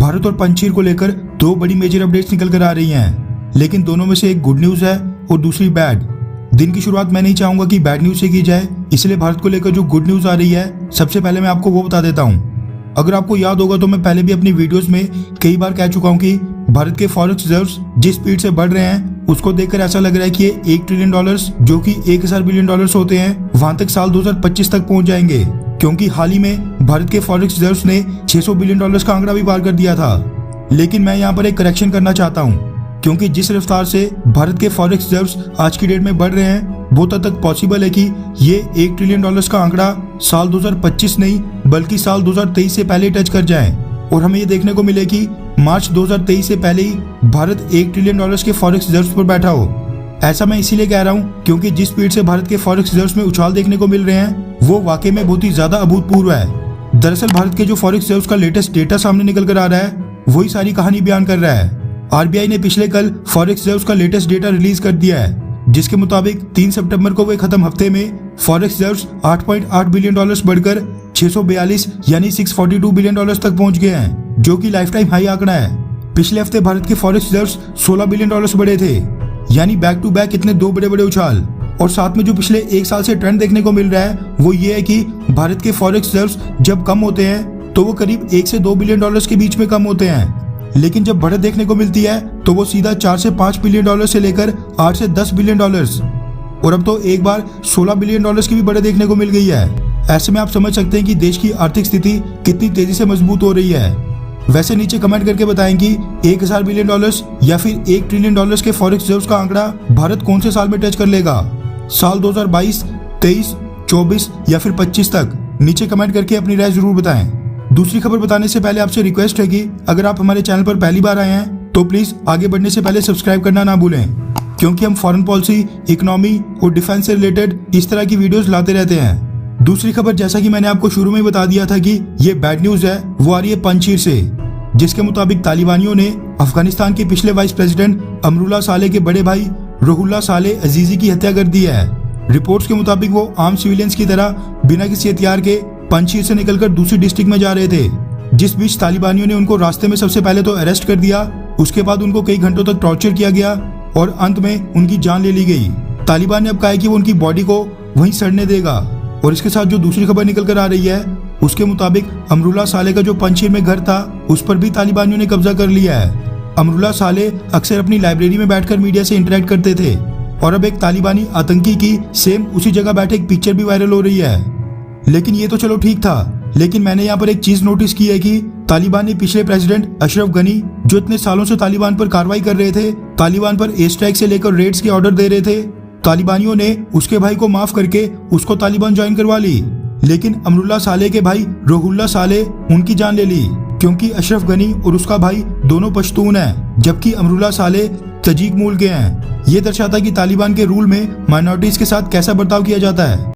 भारत और पंचीर को लेकर दो बड़ी मेजर अपडेट्स निकल कर आ रही हैं, लेकिन दोनों में से एक गुड न्यूज है और दूसरी बैड। दिन की शुरुआत मैं नहीं चाहूंगा कि बैड न्यूज से की जाए, इसलिए भारत को लेकर जो गुड न्यूज आ रही है सबसे पहले मैं आपको वो बता देता हूँ। अगर आपको याद होगा तो मैं पहले भी अपनी वीडियोस में कई बार कह चुका हूँ कि भारत के फॉरेक्स रिजर्व्स जिस स्पीड से बढ़ रहे हैं उसको देखकर ऐसा लग रहा है कि ये $1 ट्रिलियन जो कि 1000 बिलियन डॉलर्स होते हैं वहां तक साल 2025 तक पहुंच जाएंगे, क्योंकि हाल ही में भारत के फॉरेक्स रिजर्व्स ने $600 बिलियन का आंकड़ा भी पार कर दिया था। लेकिन मैं यहाँ पर एक करेक्शन करना चाहता हूँ, क्योंकि जिस रफ्तार से भारत के फॉरेक्स रिजर्व्स आज की डेट में बढ़ रहे हैं वो तब तक पॉसिबल है कि ये $1 ट्रिलियन का आंकड़ा साल 2025 नहीं बल्कि साल 2023 से पहले टच कर जाए और हमें ये देखने को मिले कि मार्च 2023 से पहले ही भारत $1 ट्रिलियन के फॉरेक्स रिजर्व्स पर बैठा हो। ऐसा मैं इसीलिए कह रहा हूँ क्योंकि जिस स्पीड से भारत के फॉरेक्स रिजर्व्स में उछाल देखने को मिल रहे हैं वो वाकई में बहुत ही ज्यादा अभूतपूर्व है। दरअसल भारत के जो फॉरेक्स रिजर्व्स का लेटेस्ट डेटा सामने निकल कर आ रहा है वही सारी कहानी बयान कर रहा है। आरबीआई ने पिछले कल फॉरेक्स रिजर्व्स का लेटेस्ट डेटा रिलीज कर दिया है, जिसके मुताबिक 3 सितंबर को हुए खत्म हफ्ते में फॉरेक्स रिजर्व्स $8.8 बिलियन बढ़कर 642 यानी $642 बिलियन तक पहुंच गए हैं, जो कि लाइफ टाइम हाई आंकड़ा है। पिछले हफ्ते भारत के फॉरेक्स रिजर्व्स $16 बिलियन बढ़े थे, यानी बैक टू बैक इतने दो बड़े बड़े उछाल। और साथ में जो पिछले एक साल से ट्रेंड देखने को मिल रहा है वो ये है कि भारत के फॉरेक्स रिजर्व्स जब कम होते हैं तो वो करीब $1 से $2 बिलियन के बीच में कम होते हैं, लेकिन जब बढ़त देखने को मिलती है तो वो सीधा $4 से $5 बिलियन से लेकर $8 से $10 बिलियन और अब तो एक बार $16 बिलियन की भी बढ़त देखने को मिल गई है। ऐसे में आप समझ सकते हैं कि देश की आर्थिक स्थिति कितनी तेजी से मजबूत हो रही है। वैसे नीचे कमेंट करके बताएं कि 1000 बिलियन डॉलर्स या फिर $1 ट्रिलियन के फॉरेक्स रिजर्व्स का आंकड़ा भारत कौन से साल में टच कर लेगा, साल 2022, 23, 24 या फिर 25 तक। नीचे कमेंट करके अपनी राय जरूर बताएं। दूसरी खबर बताने से पहले आपसे रिक्वेस्ट है कि अगर आप हमारे चैनल पर पहली बार आए हैं तो प्लीज आगे बढ़ने से पहले सब्सक्राइब करना ना भूलें, क्योंकि हम फॉरेन पॉलिसी, इकोनॉमी और डिफेंस से रिलेटेड इस तरह की वीडियोस लाते रहते हैं। दूसरी खबर, जैसा कि मैंने आपको शुरू में बता दिया था कि ये बैड न्यूज है, वो आ रही है पंचीर से, जिसके मुताबिक तालिबानियों ने अफगानिस्तान के पिछले वाइस प्रेसिडेंट अमरुल्लाह सालेह के बड़े भाई रुहुल्लाह सालेह अजीजी की हत्या कर दी है। रिपोर्ट्स के मुताबिक वो आम सिविलियंस की तरह बिना किसी हथियार के पंचीर से निकलकर दूसरी डिस्ट्रिक्ट में जा रहे थे, जिस बीच तालिबानियों ने उनको रास्ते में सबसे पहले तो अरेस्ट कर दिया, उसके बाद उनको कई घंटों तक टॉर्चर किया गया और अंत में उनकी जान ले ली गई। तालिबान ने अब कहा है कि वो उनकी बॉडी को वहीं सड़ने देगा। और इसके साथ जो दूसरी खबर निकल कर आ रही है उसके मुताबिक अमरुल्लाह सालेह का जो पंचीर में घर था उस पर भी तालिबानियों ने कब्जा कर लिया है। अमरुल्लाह सालेह अक्सर अपनी लाइब्रेरी में बैठकर मीडिया से इंटरेक्ट करते थे और अब एक तालिबानी आतंकी की सेम उसी जगह बैठे एक पिक्चर भी वायरल हो रही है। लेकिन ये तो चलो ठीक था, लेकिन मैंने यहाँ पर एक चीज नोटिस की है कि तालिबान ने पिछले प्रेसिडेंट अशरफ गनी, जो इतने सालों से तालिबान पर कार्रवाई कर रहे थे, तालिबान पर एयर स्ट्राइक से लेकर रेड्स के ऑर्डर दे रहे थे, तालिबानियों ने उसके भाई को माफ करके उसको तालिबान ज्वाइन करवा ली। लेकिन अमरुल्लाह सालेह के भाई रुहुल्लाह सालेह उनकी जान ले ली, क्योंकि अशरफ गनी और उसका भाई दोनों पश्तून हैं, जबकि अमरुल्लाह सालेह तजीक मूल के हैं। ये दर्शाता है कि तालिबान के रूल में माइनॉरिटीज के साथ कैसा बर्ताव किया जाता है।